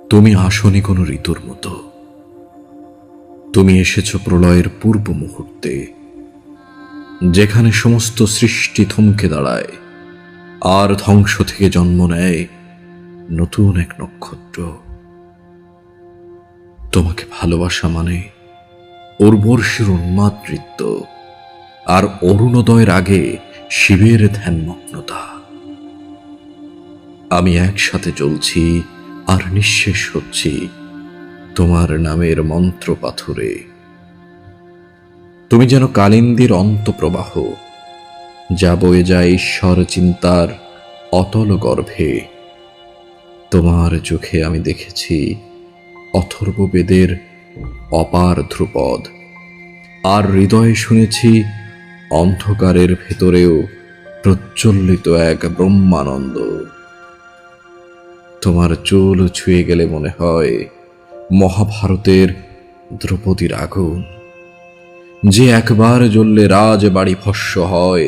তুমি আসনি কোনো ঋতুর মতো। তুমি এসেছ প্রলয়ের পূর্ব মুহূর্তে, যেখানে সমস্ত সৃষ্টি থমকে দাঁড়ায় আর ধ্বংস থেকে জন্ম নেয় নতুন এক নক্ষত্র। তোমাকে ভালোবাসা মানে উর্বশীর উন্মাদ নৃত্য আর অরুণোদয়ের আগে শিবের ধ্যানমগ্নতা। আমি একসাথে চলছি আর নিঃশেষ হচ্ছি তোমার নামের মন্ত্র পাথরে। তুমি যেন কালিন্দীর অন্তপ্রবাহ, যা বয়ে যায় ঈশ্বর চিন্তার অতল গর্ভে। তোমার চোখে আমি দেখেছি অথর্ববেদের অপার ধ্রুপদ, আর হৃদয়ে শুনেছি অন্ধকারের ভেতরেও প্রজ্বলিত এক ব্রহ্মানন্দ। তোমার চুল ছুঁয়ে গেলে মনে হয় মহাভারতের দ্রৌপদীর আগুন, যে একবার জ্বললে রাজবাড়ি ভস্ম হয়।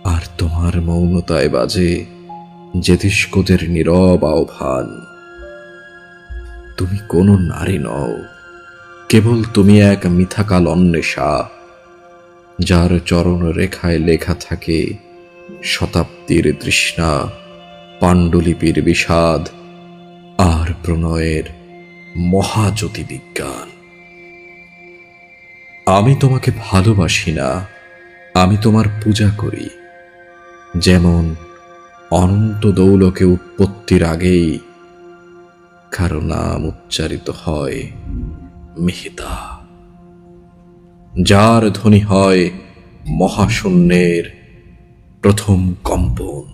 আর তোমার মৌনতায় বাজে জেতিষ্কদের নীরব আহ্বান। তুমি কোনো নারী নও, কেবল তুমি এক মিথাকাল অন্বেষা, যার চরণ রেখায় লেখা থাকে শতাব্দীর তৃষ্ণা, পাণ্ডুলিপির বিষাদ আর প্রণয়ের মহাজ্যোতি বিজ্ঞান। আমি তোমাকে ভালোবাসি না, আমি তোমার পূজা করি। যেমন অনন্ত দৌলকে উৎপত্তির আগেই কারো নাম উচ্চারিত হয় মিহিতা, যার ধ্বনি হয় মহাশূন্যের প্রথম কম্পন।